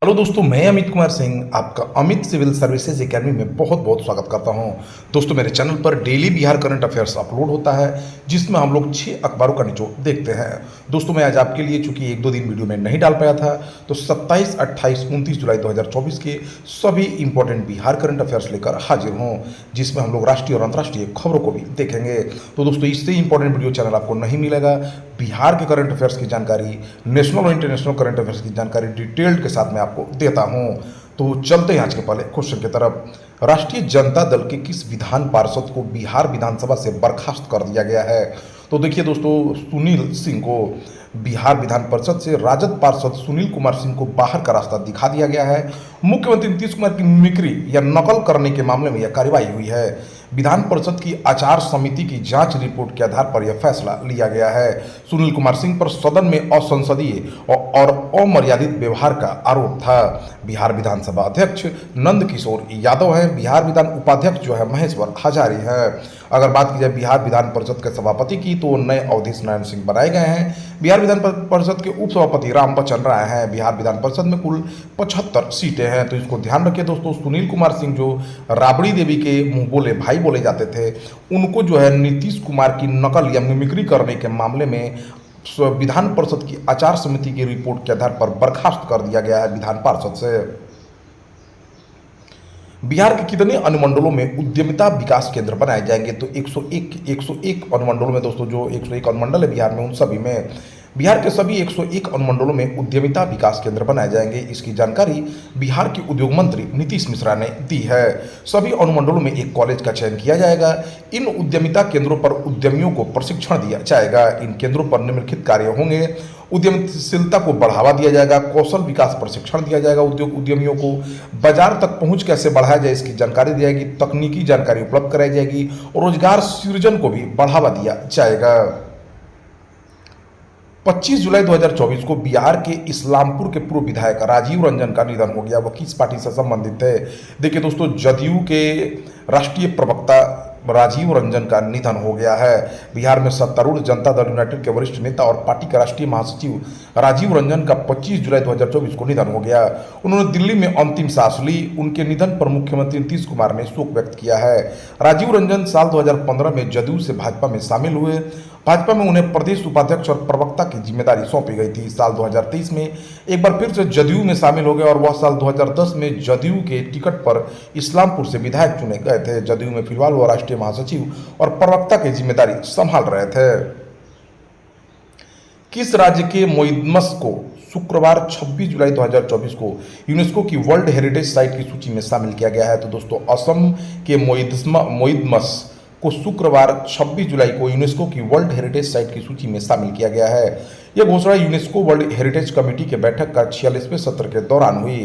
Hello दोस्तों, मैं अमित कुमार सिंह आपका अमित सिविल सर्विसेज एकेडमी में बहुत बहुत स्वागत करता हूं। दोस्तों, मेरे चैनल पर daily Bihar current affairs upload होता है, जिसमें हम लोग 6 अखबारों का निचोड़ देखते हैं। दोस्तों, मैं आज आपके लिए चूंकि 1-2 दिन वीडियो में नहीं डाल पाया था, तो 27, 28, 29 जुलाई 2024 के सभी इंपॉर्टेंट बिहार करंट अफेयर्स लेकर हाजिर हूँ, जिसमें हम लोग राष्ट्रीय और अंतर्राष्ट्रीय खबरों को भी देखेंगे। तो दोस्तों, इससे इंपॉर्टेंट वीडियो चैनल आपको नहीं मिलेगा। बिहार के करंट अफेयर्स की जानकारी, नेशनल और इंटरनेशनल करंट अफेयर्स की जानकारी डिटेल्ड के साथ मैं आपको देता हूं। तो चलते हैं आज के पहले क्वेश्चन की तरफ। राष्ट्रीय जनता दल के किस विधान पार्षद को बिहार विधानसभा से बर्खास्त कर दिया गया है? तो देखिए दोस्तों, सुनील सिंह को बिहार विधान परिषद से राजद पार्षद सुनील कुमार सिंह को बाहर का रास्ता दिखा दिया गया है। मुख्यमंत्री नीतीश कुमार की मिमिक्री या नकल करने के मामले में यह कार्रवाई हुई है। विधान परिषद की आचार समिति की जांच रिपोर्ट के आधार पर यह फैसला लिया गया है। सुनील कुमार सिंह पर सदन में असंसदीय और अमर्यादित व्यवहार का आरोप था। बिहार विधानसभा अध्यक्ष नंद किशोर यादव हैं। बिहार विधान उपाध्यक्ष जो है महेश्वर हजारी हैं। अगर बात की जाए बिहार विधान परिषद के सभापति की, तो नए अवधेश नारायण सिंह बनाए गए हैं। बिहार विधान परिषद के उप सभापति राम बच्चन राय हैं। बिहार विधान परिषद में कुल 75 सीटें हैं, तो इसको ध्यान रखिए दोस्तों। सुनील कुमार सिंह जो राबड़ी देवी के मुंह बोले भाई बोले जाते थे, उनको जो है नीतीश कुमार की नकल या मिमिक्री करने के मामले में विधान परिषद की आचार समिति की रिपोर्ट के आधार पर बर्खास्त कर दिया गया है विधान पार्षद से। बिहार के कितने अनुमंडलों में उद्यमिता विकास केंद्र बनाए जाएंगे? तो 101 अनुमंडलों में दोस्तों, जो 101 अनुमंडल है बिहार में, उन सभी में बिहार के सभी 101 अनुमंडलों में उद्यमिता विकास केंद्र बनाए जाएंगे। इसकी जानकारी बिहार के उद्योग मंत्री नीतीश मिश्रा ने दी है। सभी अनुमंडलों में एक कॉलेज का चयन किया जाएगा। इन उद्यमिता केंद्रों पर उद्यमियों को प्रशिक्षण दिया जाएगा। इन केंद्रों पर निम्नलिखित कार्य होंगे: उद्यमशीलता को बढ़ावा दिया जाएगा, कौशल विकास प्रशिक्षण दिया जाएगा, उद्यमियों को बाजार तक पहुंच कैसे बढ़ाया जाए इसकी जानकारी दी जाएगी, तकनीकी जानकारी उपलब्ध कराई जाएगी और रोजगार सृजन को भी बढ़ावा दिया जाएगा। 25 जुलाई 2024 को बिहार के इस्लामपुर के पूर्व विधायक राजीव रंजन का निधन हो गया। वो किस पार्टी से संबंधित थे? देखिए दोस्तों, जदयू के राष्ट्रीय प्रवक्ता राजीव रंजन का निधन हो गया है। बिहार में सत्तारूढ़ जनता दल यूनाइटेड के वरिष्ठ नेता और पार्टी के राष्ट्रीय महासचिव राजीव रंजन का 25 जुलाई 2024 को निधन हो गया। उन्होंने दिल्ली में अंतिम सांस ली। उनके निधन पर मुख्यमंत्री नीतीश कुमार ने शोक व्यक्त किया है। राजीव रंजन साल 2015 में जदयू से भाजपा में शामिल हुए। भाजपा में उन्हें प्रदेश उपाध्यक्ष और प्रवक्ता की जिम्मेदारी सौंपी गई थी। साल 2023 में एक बार फिर से जदयू में शामिल हो गए और वह साल 2010 में जदयू के टिकट पर इस्लामपुर से विधायक चुने गए थे। जदयू में फिलहाल वह राष्ट्रीय महासचिव और प्रवक्ता की जिम्मेदारी संभाल रहे थे। किस राज्य के मोइदमस को शुक्रवार 26 जुलाई 2024 को यूनेस्को की वर्ल्ड हेरिटेज साइट की सूची में शामिल किया गया है? तो दोस्तों, असम के मोइदमस को शुक्रवार 26 जुलाई को यूनेस्को की वर्ल्ड हेरिटेज साइट की सूची में शामिल किया गया है। यह घोषणा यूनेस्को वर्ल्ड हेरिटेज कमेटी के बैठक का 46वें सत्र के दौरान हुई।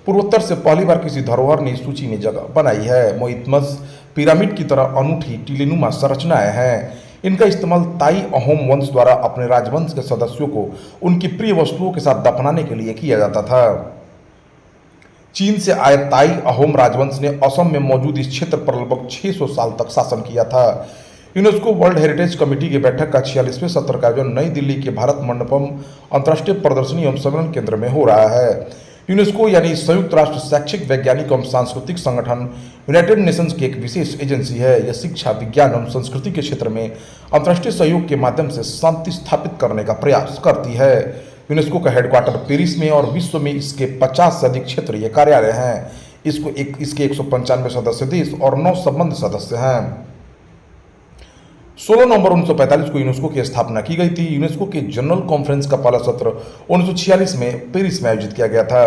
पूर्वोत्तर से पहली बार किसी धरोहर ने इस सूची में जगह बनाई है। मोइदमस पिरामिड की तरह अनूठी टीलेनुमा संरचनाएं हैं। इनका इस्तेमाल ताई अहोम वंश द्वारा अपने राजवंश के सदस्यों को उनकी प्रिय वस्तुओं के साथ दफनाने के लिए किया जाता था। चीन से आए ताई अहोम राजवंश ने असम में मौजूद इस क्षेत्र पर लगभग 600 साल तक शासन किया था। यूनेस्को वर्ल्ड हेरिटेज कमेटी की बैठक का 46वें सत्र का आयोजन नई दिल्ली के भारत मंडपम अंतर्राष्ट्रीय प्रदर्शनी एवं सम्मेलन केंद्र में हो रहा है। यूनेस्को यानी संयुक्त राष्ट्र शैक्षिक, वैज्ञानिक एवं सांस्कृतिक संगठन यूनाइटेड नेशंस की एक विशेष एजेंसी है। यह शिक्षा, विज्ञान एवं संस्कृति के क्षेत्र में अंतर्राष्ट्रीय सहयोग के माध्यम से शांति स्थापित करने का प्रयास करती है। यूनेस्को का हेडक्वार्टर पेरिस में और विश्व में इसके 50 से अधिक क्षेत्रीय कार्यालय हैं। इसके 195 सदस्य देश और 9 संबद्ध सदस्य हैं। 16 नवंबर 1945 को यूनेस्को की स्थापना की गई थी। यूनेस्को के जनरल कॉन्फ्रेंस का पहला सत्र 1946 में पेरिस में आयोजित किया गया था।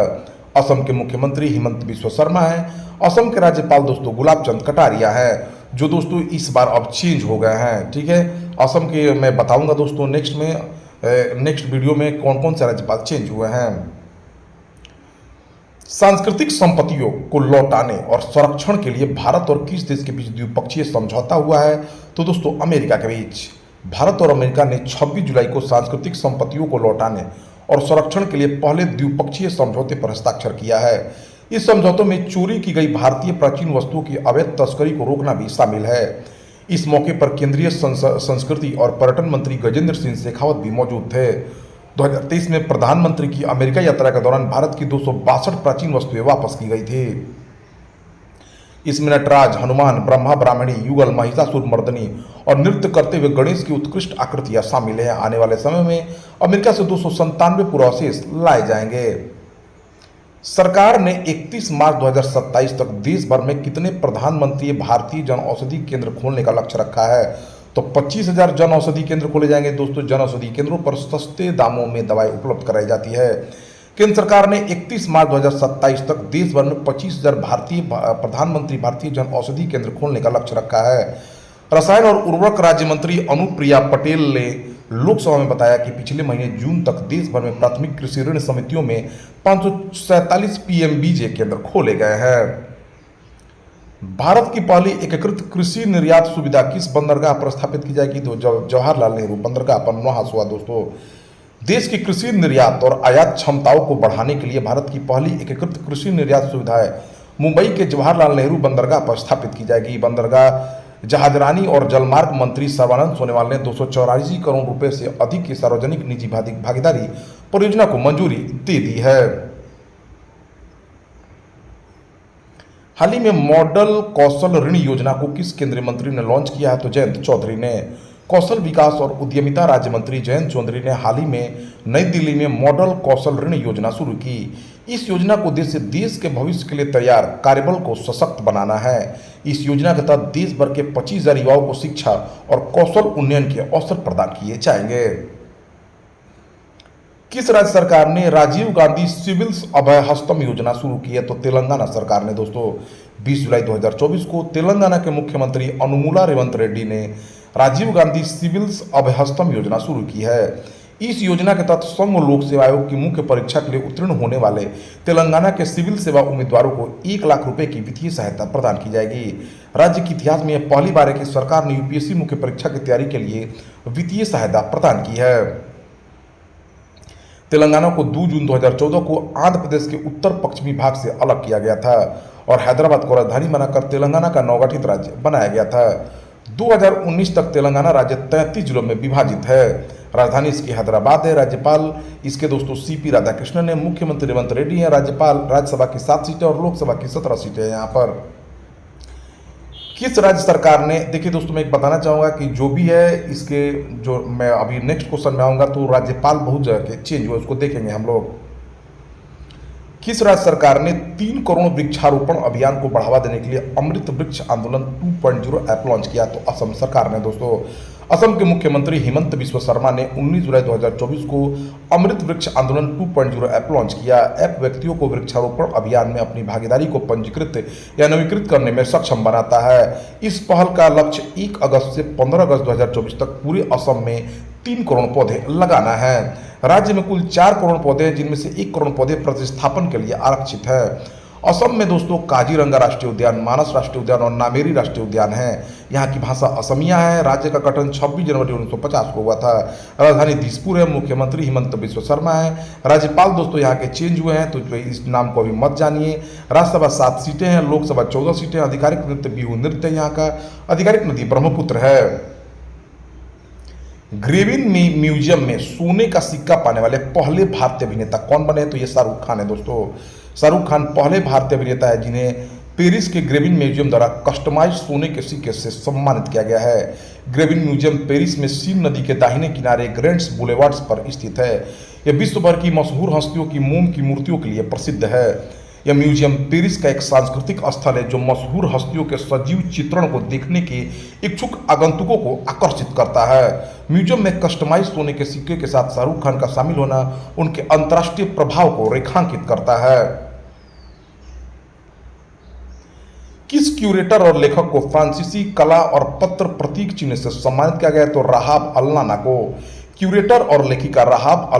असम के मुख्यमंत्री हिमंत बिस्वा शर्मा हैं। असम के राज्यपाल दोस्तों गुलाब चंद कटारिया हैं, जो दोस्तों इस बार अब चेंज हो गए हैं। ठीक है, असम के मैं बताऊंगा दोस्तों नेक्स्ट वीडियो में कौन कौन से राज्यपाल चेंज हुए हैं। सांस्कृतिक संपत्तियों को लौटाने और संरक्षण के लिए भारत और किस देश के बीच द्विपक्षीय समझौता हुआ है? तो दोस्तों, अमेरिका के बीच। भारत और अमेरिका ने 26 जुलाई को सांस्कृतिक संपत्तियों को लौटाने और संरक्षण के लिए पहले द्विपक्षीय समझौते पर हस्ताक्षर किया है। इस समझौते में चोरी की गई भारतीय प्राचीन वस्तुओं की अवैध तस्करी को रोकना भी शामिल है। इस मौके पर केंद्रीय संस्कृति और पर्यटन मंत्री गजेंद्र सिंह शेखावत भी मौजूद थे। 2023 में प्रधानमंत्री की अमेरिका यात्रा के दौरान भारत की 262 प्राचीन वस्तुएं वापस की गई थी। इसमें नटराज, हनुमान, ब्रह्मा ब्राह्मणी, युगल, महिषासुर मर्दनी और नृत्य करते हुए गणेश की उत्कृष्ट आकृतियां शामिल हैं। आने वाले समय में अमेरिका से 297 पुरावशेष लाए जाएंगे। सरकार ने 31 मार्च 2027 तक देश भर में कितने प्रधानमंत्री भारतीय जन औषधि केंद्र खोलने का लक्ष्य रखा है? तो 25,000 जन औषधि केंद्र खोले जाएंगे। दोस्तों, जन औषधि केंद्रों पर सस्ते दामों में दवाई उपलब्ध कराई जाती है। केंद्र सरकार ने 31 मार्च 2027 तक देश भर में 25,000 प्रधानमंत्री भारतीय जन औषधि केंद्र खोलने का लक्ष्य रखा है। रसायन और उर्वरक राज्य मंत्री अनुप्रिया पटेल ने लोकसभा में बताया कि पिछले महीने जून तक देश भर में प्राथमिक कृषि ऋण समितियों में 547 पीएमबीजे केंद्र खोले गए हैं। भारत की पहली एकीकृत कृषि निर्यात सुविधा किस बंदरगाह पर स्थापित की जाएगी? तो जवाहरलाल नेहरू बंदरगाह पर नुहास हुआ। दोस्तों, देश की कृषि निर्यात और आयात क्षमताओं को बढ़ाने के लिए भारत की पहली एकीकृत कृषि निर्यात सुविधाएं मुंबई के जवाहरलाल नेहरू बंदरगाह पर स्थापित की जाएगी। बंदरगाह जहाजरानी और जलमार्ग मंत्री सर्बानंद सोनोवाल ने 284 करोड़ रुपए से अधिक की सार्वजनिक निजी भागीदारी परियोजना को मंजूरी दे दी है। हाल ही में मॉडल कौशल ऋण योजना को किस केंद्रीय मंत्री ने लॉन्च किया है? तो जयंत चौधरी ने। कौशल विकास और उद्यमिता राज्य मंत्री जयंत चौधरी ने हाल ही में नई दिल्ली में मॉडल कौशल ऋण योजना शुरू की। इस योजना को देश के भविष्य के लिए तैयार कार्यबल को सशक्त बनाना है। इस योजना के तहत देश भर के 25,000 युवाओं को शिक्षा और कौशल उन्नयन के अवसर प्रदान किए जाएंगे। किस राज्य सरकार ने राजीव गांधी सिविल्स अभय हस्तम योजना शुरू की है? तो तेलंगाना सरकार ने। दोस्तों, 20 जुलाई 2024 को तेलंगाना के मुख्यमंत्री अनुमुला रेवंत रेड्डी ने राजीव गांधी सिविल्स अभयहस्तम योजना शुरू की है। इस योजना के तहत संघ लोक सेवा आयोग की मुख्य परीक्षा के लिए उत्तीर्ण होने वाले तेलंगाना के सिविल सेवा उम्मीदवारों को 1 लाख रुपए की वित्तीय सहायता प्रदान की जाएगी। राज्य के इतिहास में यह पहली बार है कि सरकार ने यूपीएससी मुख्य परीक्षा की तैयारी के लिए वित्तीय सहायता प्रदान की है। तेलंगाना को 2 जून 2014 को आंध्र प्रदेश के उत्तर पश्चिमी भाग से अलग किया गया था और हैदराबाद को राजधानी बनाकर तेलंगाना का नवगठित राज्य बनाया गया था। 2019 तक तेलंगाना राज्य 33 जिलों में विभाजित है। राजधानी इसकी हैदराबाद है। राज्यपाल इसके दोस्तों सीपी राधाकृष्णन ने, मुख्यमंत्री रेवंत रेड्डी हैं। राज्यपाल राज्यसभा की 7 सीटें और लोकसभा की 17 सीटें हैं। यहाँ पर किस राज्य सरकार ने, देखिए दोस्तों, मैं एक बताना चाहूँगा कि जो भी है इसके जो मैं अभी नेक्स्ट क्वेश्चन में आऊँगा तो राज्यपाल बहुत जगह के चेंज हुए, उसको देखेंगे हम लोग। किस राज्य सरकार ने 3 करोड़ वृक्षारोपण अभियान को बढ़ावा देने के लिए अमृत वृक्ष आंदोलन 2.0 ऐप लॉन्च किया? तो असम सरकार ने। दोस्तों, असम के मुख्यमंत्री हिमंत बिस्वा शर्मा ने 19 जुलाई 2024 को अमृत वृक्ष आंदोलन 2.0 ऐप लॉन्च किया। ऐप व्यक्तियों को वृक्षारोपण अभियान में अपनी भागीदारी को पंजीकृत या नवीकृत करने में सक्षम बनाता है। इस पहल का लक्ष्य 1 अगस्त से 15 अगस्त 2024 तक पूरे असम में 3 करोड़ पौधे लगाना है। राज्य में कुल 4 करोड़ पौधे हैं, जिनमें से 1 करोड़ पौधे प्रतिस्थापन के लिए आरक्षित है। असम में दोस्तों काजीरंगा राष्ट्रीय उद्यान, मानस राष्ट्रीय उद्यान और नामेरी राष्ट्रीय उद्यान है। यहाँ की भाषा असमिया है। राज्य का गठन 26 जनवरी 1950 को हुआ था। राजधानी दिसपुर है। मुख्यमंत्री हिमंत बिस्वा शर्मा है। राज्यपाल दोस्तों यहाँ के चेंज हुए हैं, तो इस नाम को अभी मत जानिए। राज्यसभा 7 सीटें हैं, लोकसभा 14 सीटें। आधिकारिक नृत्य बिहू नृत्य यहाँ का। आधिकारिक नदी ब्रह्मपुत्र है। ग्रेविन म्यूजियम में सोने का सिक्का पाने वाले पहले भारतीय अभिनेता कौन बने? तो ये शाहरुख खान है। दोस्तों, शाहरुख खान पहले भारतीय अभिनेता है जिन्हें पेरिस के ग्रेविन म्यूजियम द्वारा कस्टमाइज सोने के सिक्के से सम्मानित किया गया है। ग्रेविन म्यूजियम पेरिस में सीन नदी के दाहिने किनारे ग्रैंड्स बुलेवार्ड्स पर स्थित है। यह विश्व भर की मशहूर हस्तियों की मोम की मूर्तियों के लिए प्रसिद्ध है। यह म्यूजियम पेरिस का एक सांस्कृतिक स्थल है जो मशहूर हस्तियों के सजीव चित्रण को देखने के इच्छुक आगंतुकों को आकर्षित करता है। म्यूजियम में कस्टमाइज सोने के सिक्के के साथ शाहरुख खान का शामिल होना उनके अंतर्राष्ट्रीय प्रभाव को रेखांकित करता है। किस क्यूरेटर और लेखक को फ्रांसीसी कला और पत्र प्रतीक चिन्ह से सम्मानित किया गया? तो राहाब अल्लाना को। क्यूरेटर और लेखिका राहाब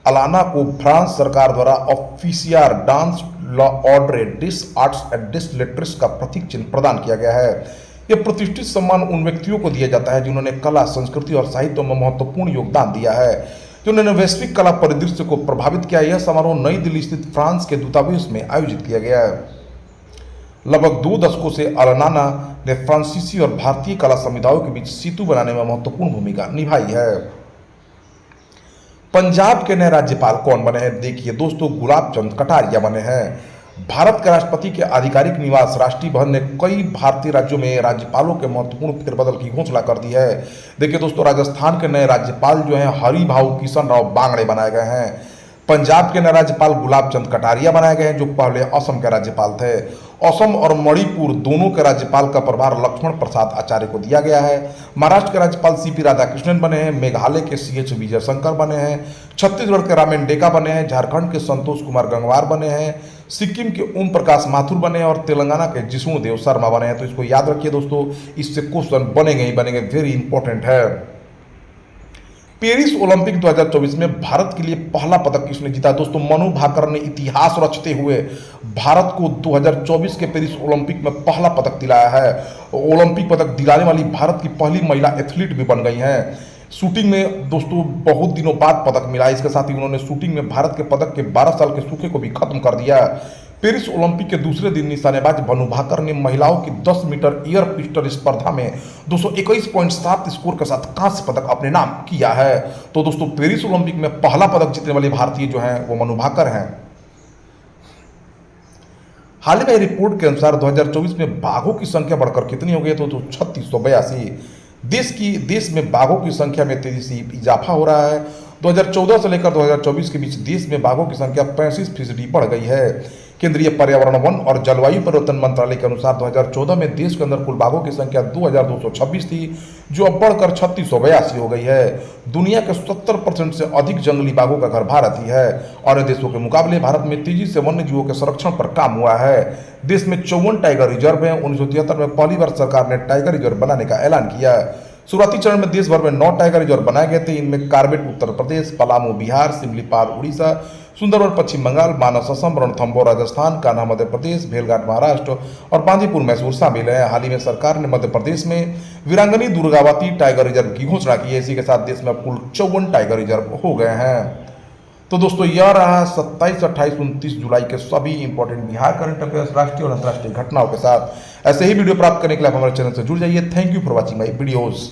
अलाना को फ्रांस सरकार द्वारा ऑफिसियर डांस ऑर्डरे डिस आर्ट्स एंड डिस लेट्रेस का प्रतीक चिन्ह प्रदान किया गया है। यह प्रतिष्ठित सम्मान उन व्यक्तियों को दिया जाता है जिन्होंने कला, संस्कृति और साहित्य में महत्वपूर्ण योगदान दिया है, जिन्होंने वैश्विक कला परिदृश्य को प्रभावित किया। यह समारोह नई दिल्ली स्थित फ्रांस के दूतावास में आयोजित किया गया है। लगभग 2 दशकों से अलाना ने फ्रांसीसी और भारतीय कला समुदायों के बीच सेतु बनाने में महत्वपूर्ण भूमिका निभाई है। पंजाब के नए राज्यपाल कौन बने हैं? देखिए दोस्तों, गुलाब चंद कटारिया बने हैं। भारत के राष्ट्रपति के आधिकारिक निवास राष्ट्रीय भवन ने कई भारतीय राज्यों में राज्यपालों के महत्वपूर्ण फेरबदल की घोषणा कर दी है। देखिए दोस्तों, राजस्थान के नए राज्यपाल जो हैं हरिभाऊ किशन राव बांगड़े बनाए गए हैं। पंजाब के नए राज्यपाल गुलाब चंद कटारिया बनाए गए हैं, जो पहले असम के राज्यपाल थे। असम और मणिपुर दोनों के राज्यपाल का प्रभार लक्ष्मण प्रसाद आचार्य को दिया गया है। महाराष्ट्र के राज्यपाल सीपी राधाकृष्णन बने हैं। मेघालय के सीएच विजय शंकर बने हैं। छत्तीसगढ़ के रामेन डेका बने हैं। झारखंड के संतोष कुमार गंगवार बने हैं। सिक्किम के ओम प्रकाश माथुर बने हैं और तेलंगाना के जिष्णु देव शर्मा बने हैं। तो इसको याद रखिए दोस्तों, इससे क्वेश्चन बनेंगे ही बनेंगे, वेरी इंपॉर्टेंट है। पेरिस ओलंपिक 2024 में भारत के लिए पहला पदक किसने जीता? दोस्तों, मनु भाकर ने इतिहास रचते हुए भारत को 2024 के पेरिस ओलंपिक में पहला पदक दिलाया है। ओलंपिक पदक दिलाने वाली भारत की पहली महिला एथलीट भी बन गई हैं। शूटिंग में दोस्तों बहुत दिनों बाद पदक मिला। इसके साथ ही उन्होंने शूटिंग में भारत के पदक के 12 साल के सूखे को भी खत्म कर दिया। पेरिस ओलंपिक के दूसरे दिन निशानेबाज मनु भाकर ने महिलाओं की 10 मीटर एयर पिस्टल स्पर्धा में 221.7 स्कोर के साथ कांस्य पदक अपने नाम किया है। तो दोस्तों, पेरिस ओलंपिक में पहला पदक जीतने वाले भारतीय जो हैं वो मनु भाकर हैं। हाल ही में रिपोर्ट के अनुसार 2024 में बाघों की संख्या बढ़कर कितनी हो गई? तो 3682। देश में बाघों की संख्या में तेजी से इजाफा हो रहा है। 2014 से लेकर 2024 के बीच देश में बाघों की संख्या 35% बढ़ गई है। केंद्रीय पर्यावरण, वन और जलवायु परिवर्तन मंत्रालय के अनुसार 2014 में देश के अंदर कुल बाघों की संख्या 2226 थी, जो अब बढ़कर 3682 हो गई है। दुनिया के 70% से अधिक जंगली बाघों का घर भारत ही है। अन्य देशों के मुकाबले भारत में तेजी से वन्य जीवों के संरक्षण पर काम हुआ है। देश में 54 टाइगर रिजर्व है। 1973 में पहली बार सरकार ने टाइगर रिजर्व बनाने का ऐलान किया। शुरुआती चरण में देश भर में 9 टाइगर रिजर्व बनाए गए थे। इनमें कार्बेट उत्तर प्रदेश, पलामू बिहार, सिमलीपाल उड़ीसा, सुंदरवन पश्चिम बंगाल, मानस असम, रणथंभौर राजस्थान, कान्हा मध्य प्रदेश, भेलघाट महाराष्ट्र और बांदीपुर मैसूर शामिल है। हाल ही में सरकार ने मध्य प्रदेश में वीरांगनी दुर्गावती टाइगर रिजर्व की घोषणा की है। इसी के साथ देश में कुल 54 टाइगर रिजर्व हो गए हैं। तो दोस्तों, यह रहा 27, 28, 29 जुलाई के सभी इंपॉर्टेंट बिहार करंट अफेयर्स, राष्ट्रीय और अंतर्राष्ट्रीय घटनाओं के साथ। ऐसे ही वीडियो प्राप्त करने के लिए आप हमारे चैनल से जुड़ जाइए। Thank you for watching my videos.